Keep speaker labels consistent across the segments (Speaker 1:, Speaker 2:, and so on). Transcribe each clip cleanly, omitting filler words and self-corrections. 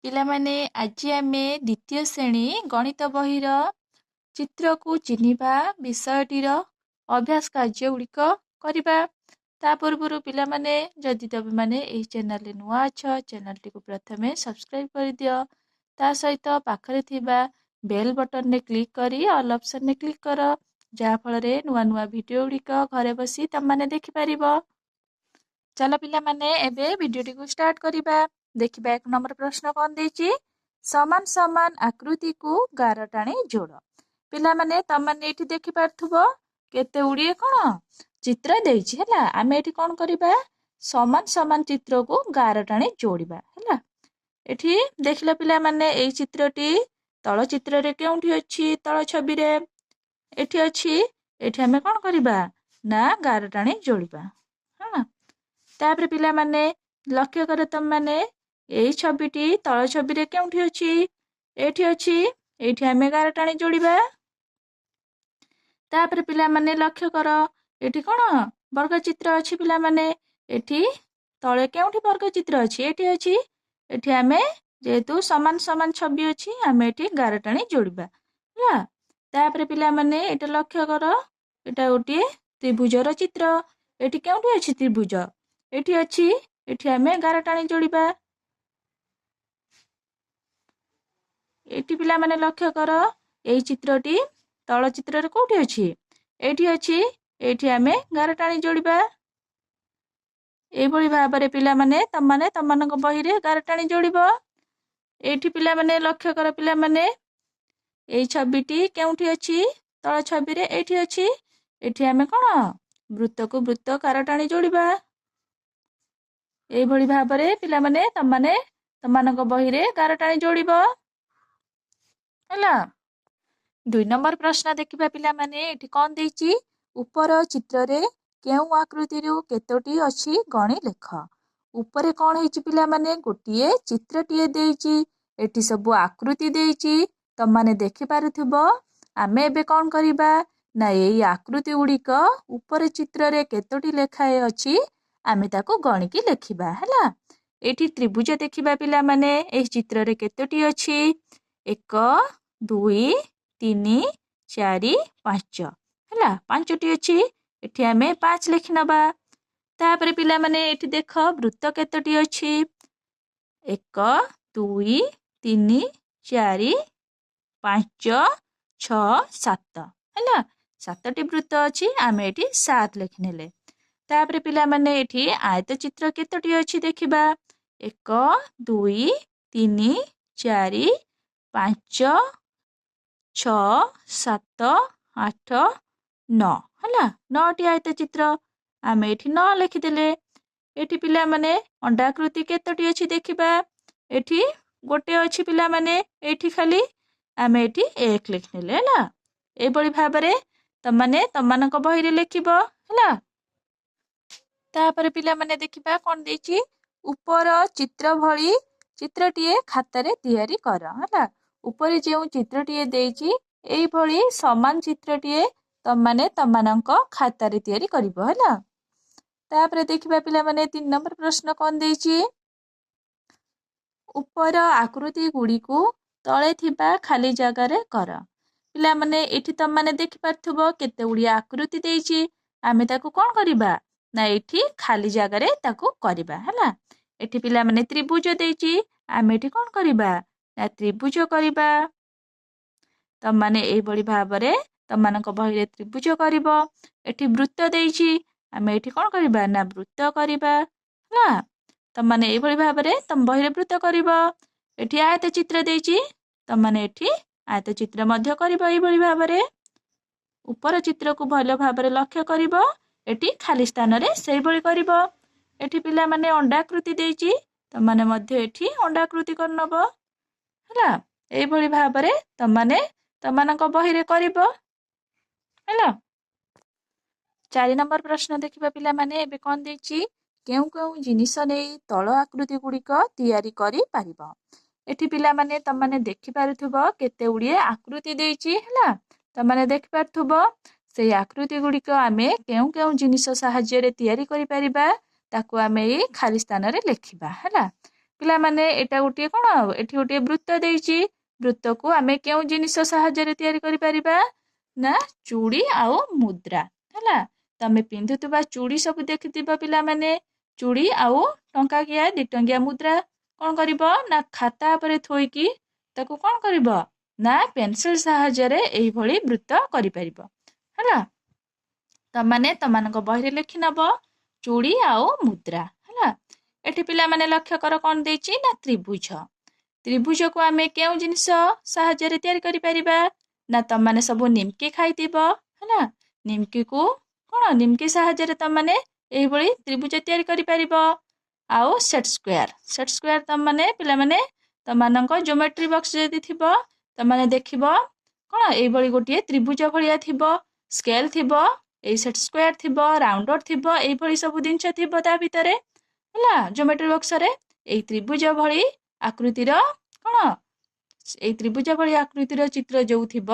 Speaker 1: ପିଲାମାନେ ଆଜି ଆମେ ଦ୍ୱିତୀୟ ଶ୍ରେଣୀ ଗଣିତ ବହିର ଚିତ୍ରକୁ ଚିହ୍ନିବା ବିଷୟଟିର ଅଭ୍ୟାସ କାର୍ଯ୍ୟଗୁଡ଼ିକ କରିବା। ତା ପୂର୍ବରୁ ପିଲାମାନେ ଯଦି ତମେମାନେ ଏହି ଚ୍ୟାନେଲରେ ନୂଆ ଅଛ, ଚ୍ୟାନେଲଟିକୁ ପ୍ରଥମେ ସବସ୍କ୍ରାଇବ୍ କରିଦିଅ। ତା ସହିତ ପାଖରେ ଥିବା ବେଲ୍ ବଟନରେ କ୍ଲିକ୍ କରି ଅଲ୍ ଅପସନରେ କ୍ଲିକ୍ କର, ଯାହାଫଳରେ ନୂଆ ନୂଆ ଭିଡ଼ିଓ ଗୁଡ଼ିକ ଘରେ ବସି ତମମାନେ ଦେଖିପାରିବ। ଚାଲ ପିଲାମାନେ ଏବେ ଭିଡ଼ିଓଟିକୁ ଷ୍ଟାର୍ଟ କରିବା। ଦେଖିବା 1 ନମ୍ବର ପ୍ରଶ୍ନ କ'ଣ ଦେଇଛି? ସମାନ ସମାନ ଆକୃତିକୁ ଗାର ଟାଣି ଯୋଡ଼। ପିଲାମାନେ ତମମାନେ ଏଠି ଦେଖିପାରୁଥିବ କେତେ ଗୁଡ଼ିଏ କ'ଣ ଚିତ୍ର ଦେଇଛି ହେଲା। ଆମେ ଏଠି କ'ଣ କରିବା? ସମାନ ସମାନ ଚିତ୍ରକୁ ଗାର ଟାଣି ଯୋଡ଼ିବା ହେଲା। ଏଠି ଦେଖିଲ ପିଲାମାନେ ଏଇ ଚିତ୍ରଟି ତଳ ଚିତ୍ରରେ କେଉଁଠି ଅଛି? ତଳ ଛବିରେ ଏଠି ଅଛି। ଏଠି ଆମେ କ'ଣ କରିବା ନା ଗାର ଟାଣି ଯୋଡ଼ିବା ହଁ। ତାପରେ ପିଲାମାନେ ଲକ୍ଷ୍ୟ କର, ତମମାନେ ଏଇ ଛବିଟି ତଳ ଛବିରେ କେଉଁଠି ଅଛି? ଏଠି ଅଛି। ଏଇଠି ଆମେ ଗାର ଟାଣି ଯୋଡ଼ିବା। ତାପରେ ପିଲାମାନେ ଲକ୍ଷ୍ୟ କର, ଏଠି କ'ଣ ବର୍ଗ ଚିତ୍ର ଅଛି? ପିଲାମାନେ ଏଠି ତଳେ କେଉଁଠି ବର୍ଗ ଚିତ୍ର ଅଛି? ଏଠି ଅଛି। ଏଠି ଆମେ ଯେହେତୁ ସମାନ ସମାନ ଛବି ଅଛି, ଆମେ ଏଠି ଗାର ଟାଣି ଯୋଡ଼ିବା ହେଲା। ତାପରେ ପିଲାମାନେ ଏଇଟା ଲକ୍ଷ୍ୟ କର, ଏଟା ଗୋଟିଏ ତ୍ରିଭୁଜର ଚିତ୍ର। ଏଠି କେଉଁଠି ଅଛି ତ୍ରିଭୁଜ? ଏଠି ଅଛି। ଏଠି ଆମେ ଗାର ଟାଣି ଯୋଡ଼ିବା। ଏଠି ପିଲାମାନେ ଲକ୍ଷ୍ୟ କର, ଏଇ ଚିତ୍ରଟି ତଳ ଚିତ୍ରରେ କୋଉଠି ଅଛି? ଏଠି ଅଛି। ଏଠି ଆମେ ଗାର ଟାଣି ଯୋଡ଼ିବା। ଏଇଭଳି ଭାବରେ ପିଲାମାନେ ତମମାନଙ୍କ ବହିରେ ଗାର ଟାଣି ଯୋଡ଼ିବ। ଏଇଠି ପିଲାମାନେ ଲକ୍ଷ୍ୟ କର, ପିଲାମାନେ ଏଇ ଛବିଟି କେଉଁଠି ଅଛି? ତଳ ଛବିରେ ଏଇଠି ଅଛି। ଏଠି ଆମେ କ'ଣ ବୃତ୍ତକୁ ବୃତ୍ତ ଗାର ଟାଣି ଯୋଡ଼ିବା। ଏଇଭଳି ଭାବରେ ପିଲାମାନେ ତମମାନଙ୍କ ବହିରେ ଗାର ଟାଣି ଯୋଡ଼ିବ ହେଲା। 2 ନମ୍ବର ପ୍ରଶ୍ନ ଦେଖିବା ପିଲାମାନେ। ଏଠି କ'ଣ ଦେଇଛି? ଉପର ଚିତ୍ରରେ କେଉଁ ଆକୃତିରୁ କେତୋଟି ଅଛି ଗଣି ଲେଖ। ଉପରେ କ'ଣ ହେଇଛି ପିଲାମାନେ? ଗୋଟିଏ ଚିତ୍ରଟିଏ ଦେଇଛି। ଏଠି ସବୁ ଆକୃତି ଦେଇଛି। ତମମାନେ ଦେଖିପାରୁଥିବ। ଆମେ ଏବେ କ'ଣ କରିବା ନା ଏଇ ଆକୃତି ଗୁଡ଼ିକ ଉପର ଚିତ୍ରରେ କେତୋଟି ଲେଖାଏ ଅଛି, ଆମେ ତାକୁ ଗଣିକି ଲେଖିବା ହେଲା। ଏଠି ତ୍ରିଭୁଜ ଦେଖିବା ପିଲାମାନେ। ଏହି ଚିତ୍ରରେ କେତୋଟି ଅଛି? 1 2 3 4 5 ହେଲା। 5ଟି ଅଛି। ଏଠି ଆମେ 5 ଲେଖିନେବା। ତାପରେ ପିଲାମାନେ ଏଠି ଦେଖ ବୃତ୍ତ କେତୋଟି ଅଛି? 1 2 3 4 5 6 7 ହେଲା। 7ଟି ବୃତ୍ତ ଅଛି। ଆମେ ଏଠି 7 ଲେଖିନେଲେ। ତାପରେ ପିଲାମାନେ ଏଠି ଆୟତ ଚିତ୍ର କେତୋଟି ଅଛି ଦେଖିବା? 1 2 3 4 5 6 7 8 9 ହେଲା। 9ଟି ଆୟତ ଚିତ୍ର। ଆମେ ଏଠି 9 ଲେଖିଦେଲେ। ଏଠି ପିଲାମାନେ ଅଣ୍ଡାକୃତି କେତୋଟି ଅଛି ଦେଖିବା? ଏଠି ଗୋଟେ ଅଛି ପିଲାମାନେ। ଏଠି ଖାଲି ଆମେ ଏଠି 1 ଲେଖିନେଲେ ହେଲା। ଏଇଭଳି ଭାବରେ ତମମାନଙ୍କ ବହିରେ ଲେଖିବ ହେଲା। ତାପରେ ପିଲାମାନେ ଦେଖିବା କ'ଣ ଦେଇଛି? ଉପର ଚିତ୍ର ଭଳି ଚିତ୍ରଟିଏ ଖାତାରେ ତିଆରି କର ହେଲା। ଉପରେ ଯେଉଁ ଚିତ୍ରଟିଏ ଦେଇଛି, ଏଇଭଳି ସମାନ ଚିତ୍ରଟିଏ ତମମାନଙ୍କ ଖାତାରେ ତିଆରି କରିବ ହେଲା। ତାପରେ ଦେଖିବା ପିଲାମାନେ 3 ନମ୍ବର ପ୍ରଶ୍ନ କ'ଣ ଦେଇଛି? ଉପର ଆକୃତି ଗୁଡ଼ିକୁ ତଳେ ଥିବା ଖାଲି ଜାଗାରେ କର। ପିଲାମାନେ ଏଠି ତମମାନେ ଦେଖିପାରୁଥିବ କେତେ ଗୁଡ଼ିଏ ଆକୃତି ଦେଇଛି। ଆମେ ତାକୁ କ'ଣ କରିବା ନା ଏଠି ଖାଲି ଜାଗାରେ ତାକୁ କରିବା ହେଲା। ଏଠି ପିଲାମାନେ ତ୍ରିଭୁଜ ଦେଇଛି। ଆମେ ଏଠି କ'ଣ କରିବା ନା ତ୍ରିଭୁଜ କରିବା। ତମମାନେ ଏଇଭଳି ଭାବରେ ତମମାନଙ୍କ ବହିରେ ତ୍ରିଭୁଜ କରିବ। ଏଠି ବୃତ୍ତ ଦେଇଛି। ଆମେ ଏଠି କ'ଣ କରିବା ନା ବୃତ୍ତ କରିବା ହେଲା। ତମମାନେ ଏଇଭଳି ଭାବରେ ତମ ବହିରେ ବୃତ୍ତ କରିବ। ଏଠି ଆୟତ ଚିତ୍ର ଦେଇଛି। ତମମାନେ ଏଠି ଆୟତ ଚିତ୍ର ମଧ୍ୟ କରିବ ଏଇଭଳି ଭାବରେ। ଉପର ଚିତ୍ରକୁ ଭଲ ଭାବରେ ଲକ୍ଷ୍ୟ କରିବ। ଏଠି ଖାଲି ସ୍ଥାନରେ ସେଇଭଳି କରିବ। ଏଠି ପିଲାମାନେ ଅଣ୍ଡାକୃତି ଦେଇଛି। ତମମାନେ ମଧ୍ୟ ଏଠି ଅଣ୍ଡାକୃତି କରିନେବ ହେଲା। ଏଇଭଳି ଭାବରେ ତମମାନଙ୍କ ବହିରେ କରିବ ହେଲା। 4 ନମ୍ବର ପ୍ରଶ୍ନ ଦେଖିବା ପିଲାମାନେ। ଏବେ କ'ଣ ଦେଇଛି? କେଉଁ କେଉଁ ଜିନିଷ ନେଇ ତଳ ଆକୃତି ଗୁଡ଼ିକ ତିଆରି କରିପାରିବ। ଏଠି ପିଲାମାନେ ତମମାନେ ଦେଖିପାରୁଥିବ କେତେ ଗୁଡ଼ିଏ ଆକୃତି ଦେଇଛି ହେଲା। ତମମାନେ ଦେଖିପାରୁଥିବ ସେଇ ଆକୃତି ଗୁଡ଼ିକ ଆମେ କେଉଁ କେଉଁ ଜିନିଷ ସାହାଯ୍ୟରେ ତିଆରି କରିପାରିବା, ତାକୁ ଆମେ ଏଇ ଖାଲି ସ୍ଥାନରେ ଲେଖିବା ହେଲା। ପିଲାମାନେ ଏଟା ଗୋଟିଏ କ'ଣ ଏଠି ଗୋଟିଏ ବୃତ୍ତ ଦେଇଛି। ବୃତ୍ତକୁ ଆମେ କେଉଁ ଜିନିଷ ସାହାଯ୍ୟରେ ତିଆରି କରିପାରିବା ନା ଚୁଡ଼ି ଆଉ ମୁଦ୍ରା ହେଲା। ତମେ ପିନ୍ଧୁଥିବା ଚୁଡ଼ି ସବୁ ଦେଖିଥିବ ପିଲାମାନେ। ଚୁଡ଼ି ଆଉ ଟଙ୍କାକିଆ 2 ଟଙ୍କିଆ ମୁଦ୍ରା କ'ଣ କରିବ ନା ଖାତା ଉପରେ ଥୋଇକି ତାକୁ କ'ଣ କରିବ ନା ପେନସିଲ ସାହାଯ୍ୟରେ ଏଇଭଳି ବୃତ୍ତ କରିପାରିବ ହେଲା। ତମାନେ ତମାନଙ୍କ ବହିରେ ଲେଖି ନବ ଚୁଡ଼ି ଆଉ ମୁଦ୍ରା ହେଲା। ଏଠି ପିଲାମାନେ ଲକ୍ଷ୍ୟ କର କ'ଣ ଦେଇଛି ନା ତ୍ରିଭୁଜ। ତ୍ରିଭୁଜକୁ ଆମେ କେଉଁ ଜିନିଷ ସାହାଯ୍ୟରେ ତିଆରି କରିପାରିବା ନା ତମାନେ ସବୁ ନିମକି ଖାଇଥିବ ହେଲା। ନିମକିକୁ କ'ଣ ନିମକି ସାହାଯ୍ୟରେ ତମାନେ ଏଇଭଳି ତ୍ରିଭୁଜ ତିଆରି କରିପାରିବ। ଆଉ ସେଟ୍ ସ୍କୋୟାର ତମାନେ ପିଲାମାନେ ତମାନଙ୍କ ଜିଓମେଟ୍ରି ବକ୍ସ ଯଦି ଥିବ ତମାନେ ଦେଖିବ କ'ଣ ଏଇଭଳି ଗୋଟିଏ ତ୍ରିଭୁଜ ଭଳିଆ ଥିବ, ସ୍କେଲ ଥିବ, ଏଇ ସେଟ୍ ସ୍କୋୟାର ଥିବ, ରାଉଣ୍ଡର ଥିବ, ଏଇଭଳି ସବୁ ଜିନିଷ ଥିବ ତା ଭିତରେ ହେଲା ଜିଓମେଟ୍ରି ବକ୍ସରେ। ଏଇ ତ୍ରିଭୁଜ ଭଳି ଆକୃତିର କ'ଣ ଏଇ ତ୍ରିଭୁଜ ଭଳି ଆକୃତିର ଚିତ୍ର ଯୋଉ ଥିବ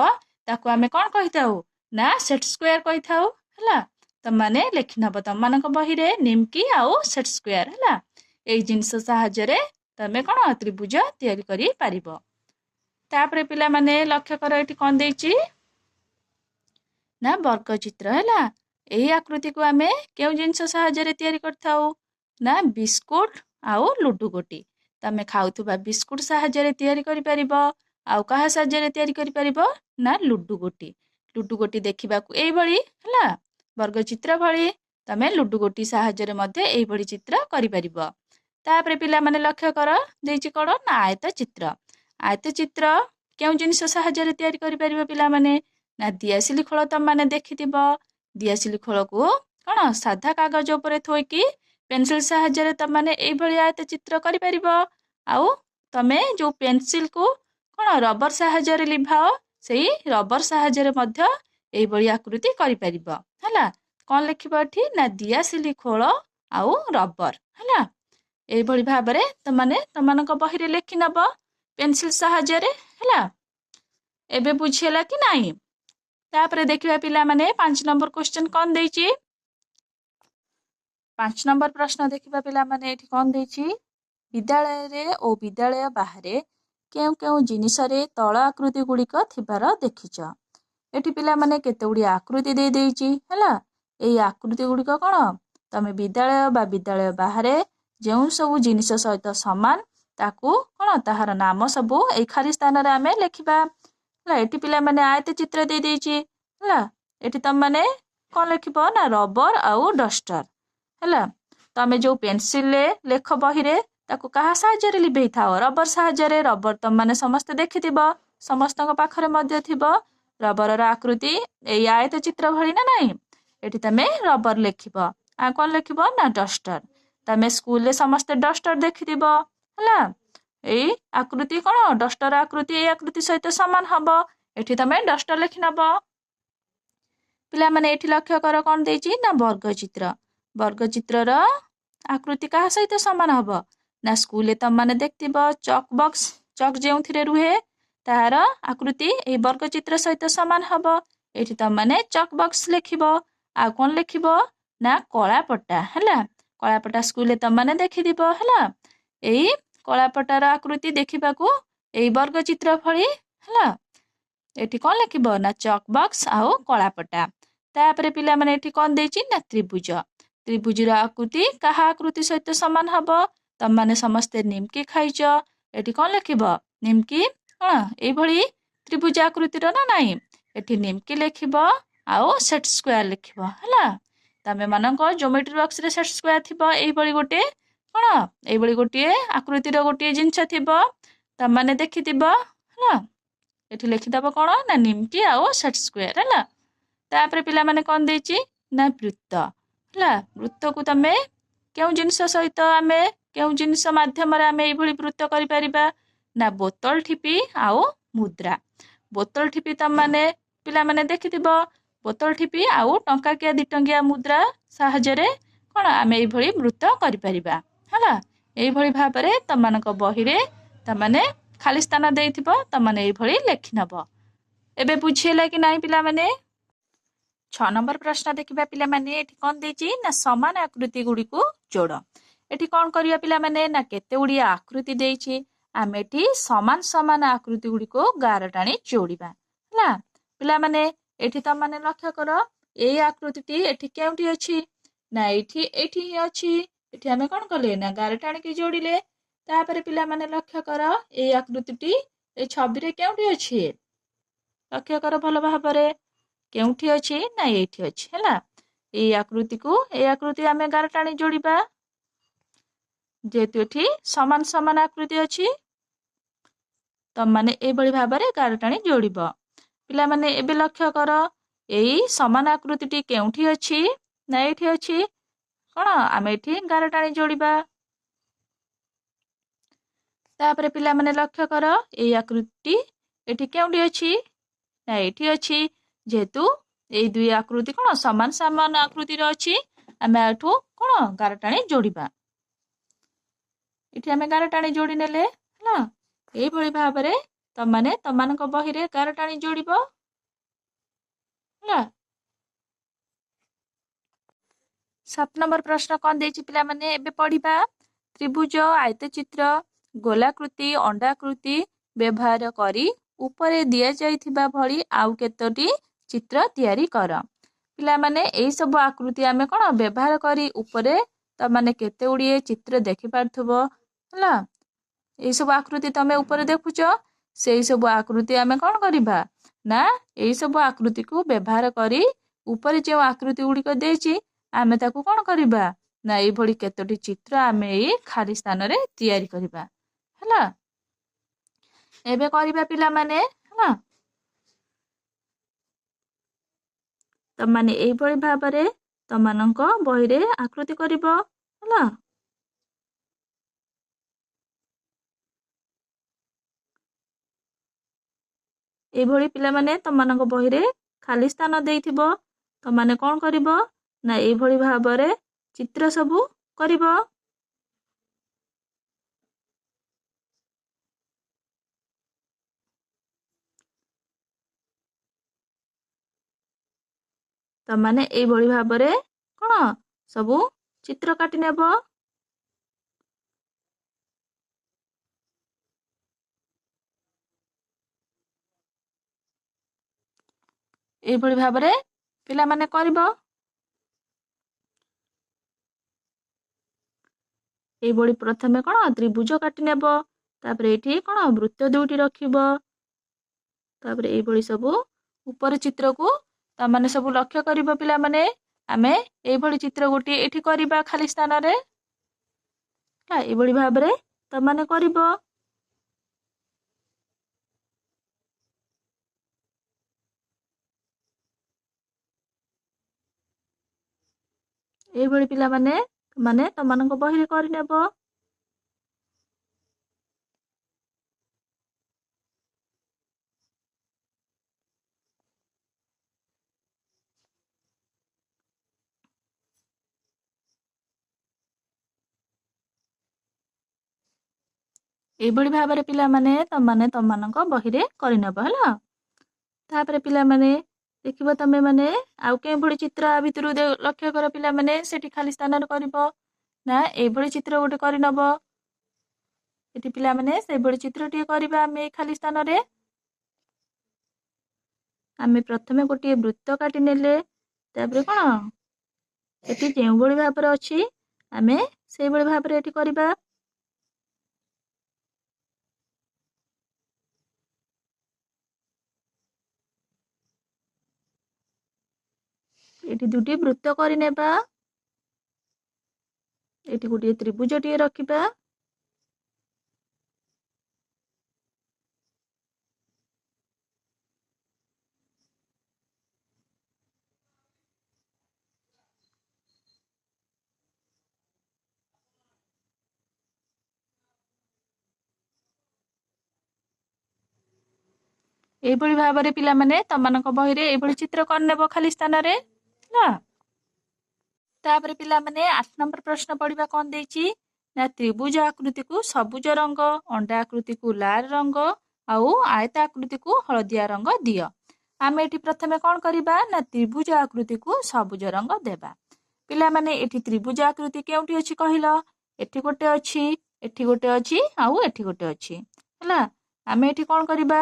Speaker 1: ତାକୁ ଆମେ କ'ଣ କହିଥାଉ ନା ସେଟ୍ ସ୍କୋୟାର କହିଥାଉ ହେଲା। ତମାନେ ଲେଖିନବ ତମାନଙ୍କ ବହିରେ ନିମକି ଆଉ ସେଟ୍ ସ୍କୋୟାର ହେଲା। ଏଇ ଜିନିଷ ସାହାଯ୍ୟରେ ତମେ କ'ଣ ତ୍ରିଭୁଜ ତିଆରି କରିପାରିବ। ତାପରେ ପିଲାମାନେ ଲକ୍ଷ୍ୟ କର ଏଠି କ'ଣ ଦେଇଛି ନା ବର୍ଗଚିତ୍ର ହେଲା। ଏହି ଆକୃତିକୁ ଆମେ କେଉଁ ଜିନିଷ ସାହାଯ୍ୟରେ ତିଆରି କରିଥାଉ ନା ବିସ୍କୁଟ ଆଉ ଲୁଡୁ ଗୋଟି। ତମେ ଖାଉଥିବା ବିସ୍କୁଟ ସାହାଯ୍ୟରେ ତିଆରି କରିପାରିବ। ଆଉ କାହା ସାହାଯ୍ୟରେ ତିଆରି କରିପାରିବ ନା ଲୁଡୁ ଗୋଟି। ଲୁଡୁ ଗୋଟି ଦେଖିବାକୁ ଏଇଭଳି ହେଲା ବର୍ଗଚିତ୍ର ଭଳି। ତମେ ଲୁଡୁ ଗୋଟି ସାହାଯ୍ୟରେ ମଧ୍ୟ ଏଇଭଳି ଚିତ୍ର କରିପାରିବ। ତାପରେ ପିଲାମାନେ ଲକ୍ଷ୍ୟ କର ଦେଇଛି କ'ଣ ନା ଆୟତ ଚିତ୍ର। ଆୟତ ଚିତ୍ର କେଉଁ ଜିନିଷ ସାହାଯ୍ୟରେ ତିଆରି କରିପାରିବ ପିଲାମାନେ ନା ଦିଆସିଲି ଖୋଳ ତମମାନେ ଦେଖିଥିବ। ଦିଆସିଲି ଖୋଳକୁ କ'ଣ ସାଧା କାଗଜ ଉପରେ ଥୋଇକି ପେନସିଲ ସାହାଯ୍ୟରେ ତମମାନେ ଏଇଭଳି ଆୟତ ଚିତ୍ର କରିପାରିବ। ଆଉ ତମେ ଯୋଉ ପେନସିଲକୁ କ'ଣ ରବର ସାହାଯ୍ୟରେ ଲିଭାଅ ସେଇ ରବର ସାହାଯ୍ୟରେ ମଧ୍ୟ ଏଇଭଳି ଆକୃତି କରିପାରିବ ହେଲା। କ'ଣ ଲେଖିବ ଏଠି ନା ଦିଆସିଲି ଖୋଳ ଆଉ ରବର ହେଲା। ଏଇଭଳି ଭାବରେ ତମାନେ ତମାନଙ୍କ ବହିରେ ଲେଖି ନବ ପେନସିଲ ସାହାଯ୍ୟରେ ହେଲା। ଏବେ ବୁଝି ହେଲା କି ନାହିଁ। ତାପରେ ଦେଖିବା ପିଲାମାନେ 5 ନମ୍ବର କ୍ୱେଶ୍ଚନ କ'ଣ ଦେଇଛି। 5 ନମ୍ବର ପ୍ରଶ୍ନ ଦେଖିବା ପିଲାମାନେ ଏଠି କ'ଣ ଦେଇଛି ବିଦ୍ୟାଳୟରେ ଓ ବିଦ୍ୟାଳୟ ବାହାରେ କେଉଁ କେଉଁ ଜିନିଷରେ ତଳ ଆକୃତି ଗୁଡ଼ିକ ଥିବାର ଦେଖିଛ। ଏଠି ପିଲାମାନେ କେତେ ଗୁଡ଼ିଏ ଆକୃତି ଦେଇଛି ହେଲା। ଏଇ ଆକୃତି ଗୁଡ଼ିକ କ'ଣ ତମେ ବିଦ୍ୟାଳୟ ବା ବିଦ୍ୟାଳୟ ବାହାରେ ଯେଉଁ ସବୁ ଜିନିଷ ସହିତ ସମାନ ତାକୁ କ'ଣ ତାହାର ନାମ ସବୁ ଏଇ ଖାଲି ସ୍ଥାନରେ ଆମେ ଲେଖିବା ହେଲା। ଏଠି ପିଲାମାନେ ଆୟତ ଚିତ୍ର ଦେଇଛି ହେଲା। ଏଠି ତମମାନେ କ'ଣ ଲେଖିବ ନା ରବର ଆଉ ଡଷ୍ଟର ହେଲା। ତମେ ଯୋଉ ପେନସିଲରେ ଲେଖ ବହିରେ ତାକୁ କାହା ସାହାଯ୍ୟରେ ଲିଭେଇଥାଅ ରବର ସାହାଯ୍ୟରେ। ରବର ତମମାନେ ସମସ୍ତେ ଦେଖିଥିବ, ସମସ୍ତଙ୍କ ପାଖରେ ମଧ୍ୟ ଥିବ। ରବରର ଆକୃତି ଏଇ ଆୟତ ଚିତ୍ର ଭଳି ନା ନାହିଁ। ଏଠି ତମେ ରବର ଲେଖିବ। ଆଉ କ'ଣ ଲେଖିବ ନା ଡଷ୍ଟର। ତମେ ସ୍କୁଲରେ ସମସ୍ତେ ଡଷ୍ଟର ଦେଖିଥିବ ହେଲା। ଏଇ ଆକୃତି କ'ଣ ଡଷ୍ଟର ଆକୃତି ଏଇ ଆକୃତି ସହିତ ସମାନ ହବ। ଏଠି ତମେ ଡଷ୍ଟର ଲେଖି ନବ। ପିଲାମାନେ ଏଠି ଲକ୍ଷ୍ୟ କର କ'ଣ ଦେଇଛି ନା ବର୍ଗଚିତ୍ର। ବର୍ଗଚିତ୍ରର ଆକୃତି କାହା ସହିତ ସମାନ ହବ ନା ସ୍କୁଲରେ ତମମାନେ ଦେଖିଥିବ ଚକ୍ ବକ୍ସ, ଚକ୍ ଯେଉଁଥିରେ ରୁହେ ତାହାର ଆକୃତି ଏଇ ବର୍ଗଚିତ୍ର ସହିତ ସମାନ ହବ। ଏଠି ତମମାନେ ଚକ୍ ବକ୍ସ ଲେଖିବ। ଆଉ କ'ଣ ଲେଖିବ ନା କଳାପଟା ହେଲା। କଳାପଟା ସ୍କୁଲରେ ତମମାନେ ଦେଖିଥିବ ହେଲା। ଏଇ କଳାପଟାର ଆକୃତି ଦେଖିବାକୁ ଏଇ ବର୍ଗଚିତ୍ର ଭଳି ହେଲା। ଏଠି କ'ଣ ଲେଖିବ ନା ଚକ୍ ବକ୍ସ ଆଉ କଳାପଟା। ତାପରେ ପିଲାମାନେ ଏଠି କ'ଣ ଦେଇଛି ନା ତ୍ରିଭୁଜ। ତ୍ରିଭୁଜର ଆକୃତି କାହା ଆକୃତି ସହିତ ସମାନ ହବ ତମମାନେ ସମସ୍ତେ ନିମକି ଖାଇଛ। ଏଠି କ'ଣ ଲେଖିବ ନିମକି କ'ଣ ଏଇଭଳି ତ୍ରିଭୁଜ ଆକୃତିର ନା ନାହିଁ। ଏଠି ନିମକି ଲେଖିବ ଆଉ ସେଟ୍ ସ୍କୋୟାର ଲେଖିବ ହେଲା। ତମେ ମାନଙ୍କ ଜିଓମେଟ୍ରି ବକ୍ସରେ ସେଟ୍ ସ୍କୋୟାର ଥିବ। ଏଇଭଳି ଗୋଟେ କ'ଣ ଏଇଭଳି ଗୋଟିଏ ଆକୃତିର ଗୋଟିଏ ଜିନିଷ ଥିବ ତମମାନେ ଦେଖିଥିବ ହେଲା। ଏଠି ଲେଖିଦବ କ'ଣ ନା ନିମକି ଆଉ ସେଟ୍ ସ୍କୋୟାର ହେଲା। ତାପରେ ପିଲାମାନେ କ'ଣ ଦେଇଛି ନା ବୃତ୍ତ ହେଲା। ବୃତ୍ତକୁ ତମେ କେଉଁ ଜିନିଷ ସହିତ ଆମେ କେଉଁ ଜିନିଷ ମାଧ୍ୟମରେ ଆମେ ଏଇଭଳି ବୃତ୍ତ କରିପାରିବା ନା ବୋତଲ ଠିପି ଆଉ ମୁଦ୍ରା। ବୋତଲ ଠିପି ତମମାନେ ପିଲାମାନେ ଦେଖିଥିବ। ବୋତଲ ଠିପି ଆଉ ଟଙ୍କାକିଆ 2 ଟଙ୍କିଆ ମୁଦ୍ରା ସାହାଯ୍ୟରେ କ'ଣ ଆମେ ଏଇଭଳି ବୃତ୍ତ କରିପାରିବା ହେଲା। ଏଇଭଳି ଭାବରେ ତମମାନଙ୍କ ବହିରେ ତମମାନେ ଖାଲି ସ୍ଥାନ ଦେଇଥିବ ତମମାନେ ଏଇଭଳି ଲେଖି ନବ। ଏବେ ବୁଝି ହେଲା କି ନାହିଁ ପିଲାମାନେ। 6 ନମ୍ବର ପ୍ରଶ୍ନ ଦେଖିବା ପିଲାମାନେ ଏଠି କ'ଣ ଦେଇଛି ନା ସମାନ ଆକୃତି ଗୁଡ଼ିକୁ ଯୋଡ଼। एठी कौन करिया पिलामाने ना केते गुड़िया आकृति देइछि आमे एठी समान समान आकृति गुड़ी को गार टाणी जोड़िबा हला पिलामाने एठी त माने लक्ष्य कर एई आकृतिटी एठी केउठी अछि ना एठी ही अछि एठी आमे कौन कले ना गार टाणी की जोड़िले तापरे पिलामाने लक्ष्य कर एई आकृतिटी ए छवि रे केउठी अछि लक्ष्य कर भल भाबरे केउठी अछि ना एठी अछि हला एई आकृति आमे गार टाणी जोड़िबा जेहेतु एठी समान समान आकृति अछि तम माने ए बळी भाबरे गार टाणी जोड़िबो पिला माने एबे लक्ष्य कर एई समान आकृतिटी केउठी अछि ना एठी अछि कोन आमे एठी गार टाणी जोड़िबा तापरे पिला माने लक्ष्य कर एई आकृति एठी केउठी अछि ना एठी अछि जेहेतु एई दुई आकृति कोन समान समान आकृति रो अछि आमे आठू कोन गार टाणी जोड़िबा इठी आमे गार टाणी जोड़ी नेले हला एई भଳି भाबरे तमाने तमानक बहिरे गार टाणी जोड़िबो हला 7 नंबर प्रश्न कोन देछि पिला माने एबे पढिबा त्रिभुज आयतचित्र गोलाकृति अंडाकृति व्यवहार करी ऊपरे दिया जाइथिबा भଳି आउ केतोटी चित्र तयारी कर पिला माने एई सब आकृति आमे कोन व्यवहार करी ऊपरे तमाने केते उड़िए चित्र देखि पारथबो हला एई सब आकृति तमे ऊपर देखुछ सेई सब आकृति आमे कोन करिबा ना एई सब आकृति को व्यवहार करी ऊपर जे आकृति गुडी को देछि आमे ताकू कोन करिबा ना एई भଳି केतोटी चित्र आमे एई खाली स्थान रे तयारी करिबा हला एबे करिबा पिला माने हला तमाने एई भଳି भाबरे तमानंक बहिरे आकृति करिबो हला एई भଳି पिला माने तमानंक बहिरे खाली स्थान देइथिबो तमाने कोन करिबो ना एई भଳି भाबरे चित्र सबु करिबो तमाने एई भଳି भाबरे कोन सबु चित्र काटी नेबो एई भଳି भाबरे पिला माने करिबो एई भଳି प्रथमे कोन त्रिभुज काटी नेबो तापरे एठी कोन वृत्त दुटी रखिबो तापरे एई भଳି सबु ऊपर चित्र को तमाने सबु लक्ष्य करिबो पिला माने आमे एई भଳି चित्र गोटी एठी करिबा खाली स्थान रे हला एई भଳି भाबरे तमाने करिबो एई भଳି पिला माने तमानंक बहिरे करि नेबो एई भଳି भाबरे पिला माने तमानंक बहिरे करि नेबो हला तापरे पिला माने देखिबो तमे माने आउ के भଳି चित्र आ भितरु लक्ष्य कर पिला माने सेठी खाली स्थान रे करिबो ना एई भଳି चित्र गोटे करि नबो एठी पिला माने सेई भଳି चित्र टिए करिबा आमे खाली स्थान रे आमे प्रथमे गोटे वृत्त काटी नेले तापरे कोन एठी जेउ भଳି भाबरे अछि आमे सेई भଳି भाबरे एठी करिबा एठी दुटी वृत्त करि नेबा एठी गोटे त्रिभुज टिए रखिबा एई भଳି भाबरे पिला माने तमानंक बहिरे एई भଳି चित्र कर नेबो खाली स्थान रे ना तापरे पिला माने 8 नंबर प्रश्न पढ़िबा कोन देछि ना त्रिभुज आकृति को सबुज रंग अंडा आकृति को लाल रंग आउ आयत आकृति को हळदिया रंग दियो आमे एठी प्रथमे कोन करिबा ना त्रिभुज आकृति को सबुज रंग देबा पिला माने एठी त्रिभुज आकृति केउठी अछि कहिलो एठी गोटे अच्छी एठी गोटे अच्छी आउ एठी गोटे अच्छी है आम एठी कौन करवा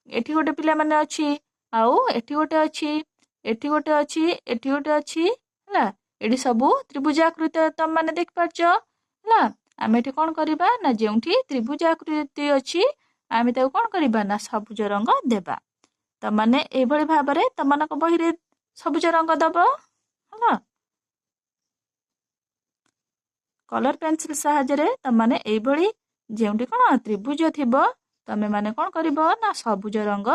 Speaker 1: एठी गोटे पिला माने अच्छी आउ एठी गोटे अच्छी एठी गोटे अच्छी एठी गोटे अच्छी है ये सब त्रिभुजाकृति तुम मैंने देख पार्छ है आम एठी कौन करवा ना जोठी त्रिभुजाकृति अच्छी आम ताको कौन करवा ना सबुज रंग देवा तुम मैंने एभली भाव में तुम बही रे सबुज रंग दब है कलर पेंसिल साहाय्य तुम मैंने एभली जोटी कौन त्रिभुज थी तमें मैंने कौन कर ना सबुज रंग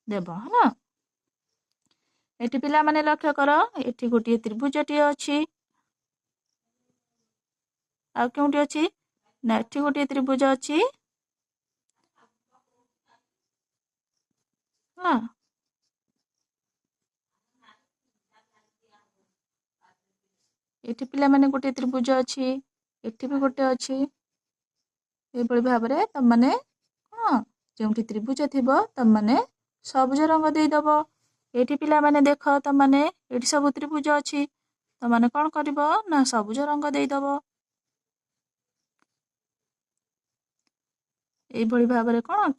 Speaker 1: देव है एठी पिला माने लक्ष्य कर एठी गोटे त्रिभुजटी अच्छी आ क्योंटी अच्छी ना एठी गोटे त्रिभुज अच्छी हाँ एठी पिला माने गोटे त्रिभुज अच्छी एठी भी गोटे अच्छी एभली भाव में तुम मैंने कौन जो त्रिभुज थी तुम मैंने सबुज रंग देदब एठी पिला माने देख तुम मैंने एठी सब त्रिभुज अच्छी तुम मैंने कौन कर ना सबुज रंग देदब एभली भाव में कौन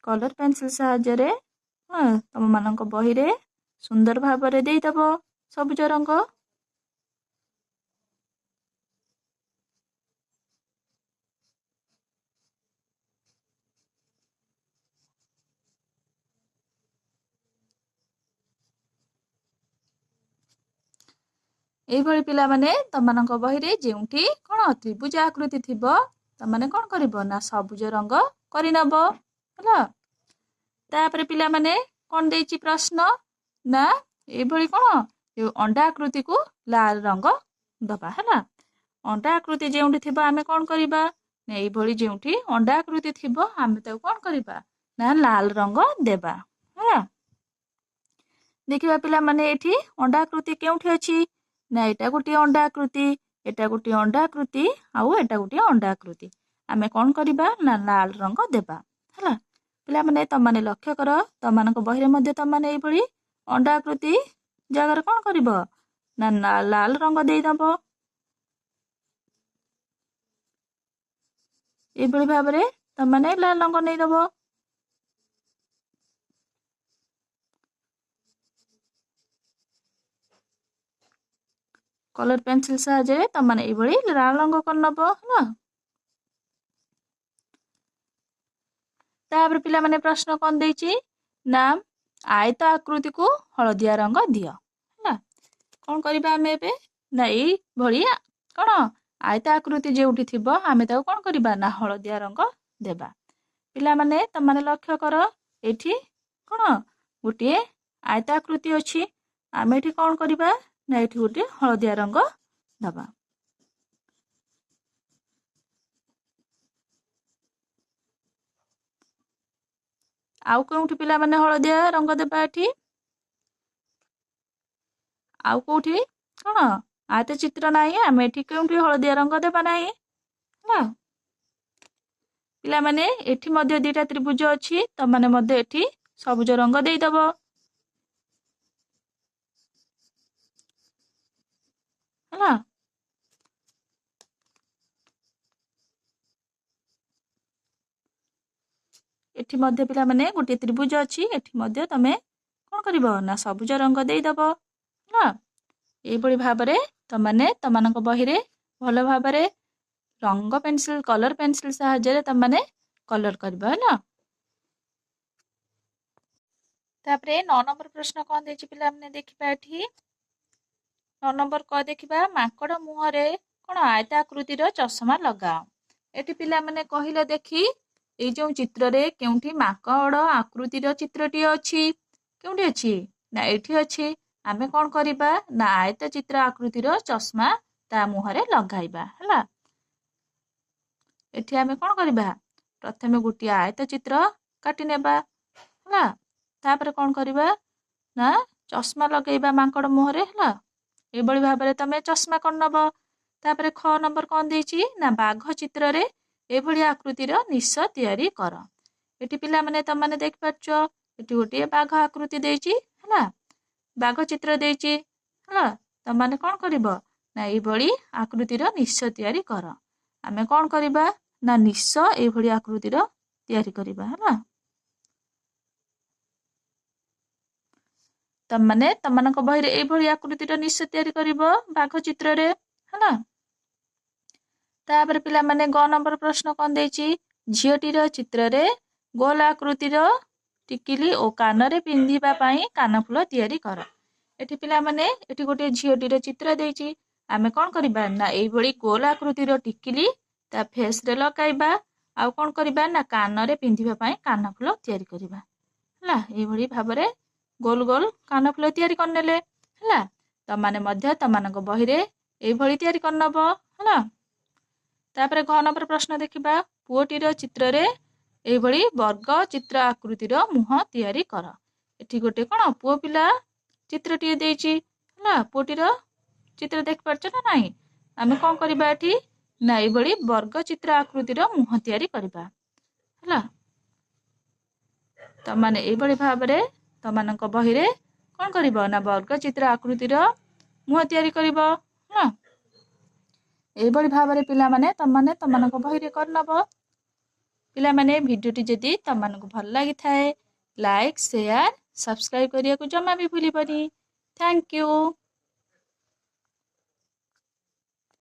Speaker 1: कलर पेंसिल साहाय्य तुम मान बही रे सुंदर भाव में देदब सबुज रंग एभली पिला माने तुम बही रे जोठी कौन त्रिभुज आकृति थी तुम मैंने कौन कर ना सबुज रंग करनब है तापर पिला माने कौन देछि प्रश्न ना एभली कौन जो अंडा आकृति को लाल रंग दबा है अंडा आकृति जोठी थी आम कौन करवा ये जोठी अंडा आकृति थी आम कौन करवा ना लाल रंग देवा है देखिबा पिला माने एठी अंडा आकृति केउठी अछि ना एटा गोटे अंडा आकृति एटा गोटे अंडा आकृति आउ एटा गोटे अंडा आकृति आमे कौन करवा ना लाल रंग देवा है पिला माने तुम माने लक्ष्य कर तुम मान बही रे तुम माने एभली अंडा आकृति जगह कौन कर ना लाल रंग देदब एभली भाव में तुम माने लाल रंग नहीं दब कलर पेंसिल साहाय्य तुम मैंने ये लाल रंग कर नब है तापर पिला माने प्रश्न कौन देछि ना आयत आकृति को हलदिया रंग दियो है कौन करबा हमें एबे ना ये भली कौन आयत आकृति जोठी थी आम कौन करबा ना हलदिया रंग देबा पिला माने तुम माने लक्ष्य कर एठी कौन गोटे आयत आकृति अच्छी आम एठी कौन करबा ना एठी गोटे हलदिया रंग दबा आउ कोठी पिला माने हलदिया रंग देबा एठी आउ कोठी कौन आयत चित्र नाही आम एठी कोठी हलदिया रंग देबा नाही है पिला माने एठी मध्य दुईटा त्रिभुज अच्छी तुम माने मध्य एठी सबुज रंग देदब है एठी मध्य पिला माने गोटे त्रिभुज अच्छी एठी मध्य तमे कौन कर ना सबुज रंग देदब है ये भाव में तुम मैंने तुम बही रे भल भाव में रंग पेंसिल कलर पेंसिल साहाय्य तुम मैंने कलर कर है तापरे 9 नंबर प्रश्न कौन देछि पिला हमने देखिबा एठी 9 नंबर क देखिबा माकड़ मुहरे कौन आयत आकृति चषमा लगाओ एठी पिला माने कहिलो देखी ये जो चित्र रे केउठी माकड़ आकृतिर चित्रटी अच्छी केउठी अच्छी ना एठी अच्छी आमे कौन करिबा ना आयत चित्र आकृतिर चषमा ता मुहरे लगाइबा हला एठी आमे कौन करिबा प्रथमे गोटी आयत चित्र काटी नेबा हला तापर कौन करिबा ना चषमा लगेइबा माकड़ मुहरे हला एबळी भाबरे तमे चषमा कर नब तापर ख नंबर कौन देछि ना बाघ चित्र रे एभली आकृतिर निश तैयारी कर एठी पिला माने तम माने देख पाछो एठी गोटे बाघ आकृति देछि हला बाघ चित्र देछि हला तम माने कोन करिवो ना एभली आकृतिर निश तैयारी कर आमे कौन करिबा ना निश एभली आकृतिर तैयारी करिबा हला। तमने तमनक बहिरे एभली आकृतिर निश तैयारी करिबो बाघ चित्र रे हला। तापर पिला माने ग नंबर प्रश्न कौन देछि झियोटीर चित्र रे गोल आकृतिर टिकिली ओ कान रे पिंधिबा पई कानफुल तैयारी कर। एठी पिला माने एठी गोटे झियोटीर चित्र देछि आमे कौन करिबा ना एभली गोल आकृतिर टिकिली ता फेस रे लगाइबा आ कौन करिबा ना कान रे पिंधिबा पई कानफुल तैयारी करिबा हला। एभली भाबरे गोल गोल कानफुल तैयारी करनेले हला। तमाने मध्य तमानक बहिरे एभली तैयारी करनबो हला। तापरे घ नंबर प्रश्न देखिबा पुओटीर चित्र रे एभली वर्ग चित्र आकृतिर मुह तैयारी कर। एठी गोटे कोन पुओ पिला चित्रटी देछि हला। पुओटीर चित्र देख परछ ना नाही आमे कोन करिबा एठी ना एभली वर्ग चित्र आकृतिर मुह तैयारी करिबा हला। तमाने एभली भाबरे तमानक बहिरे कोन करिबो ना वर्ग चित्र आकृतिर मुह तैयारी करिबो हला। एभली भाबरे पिला माने तमाने तमानक बहिरे करनबो। पिला माने भिडियोटी जदि तमानक भल लागि थाए लाइक शेयर सब्सक्राइब करिया को जमा भी भूलिबनी। Thank you.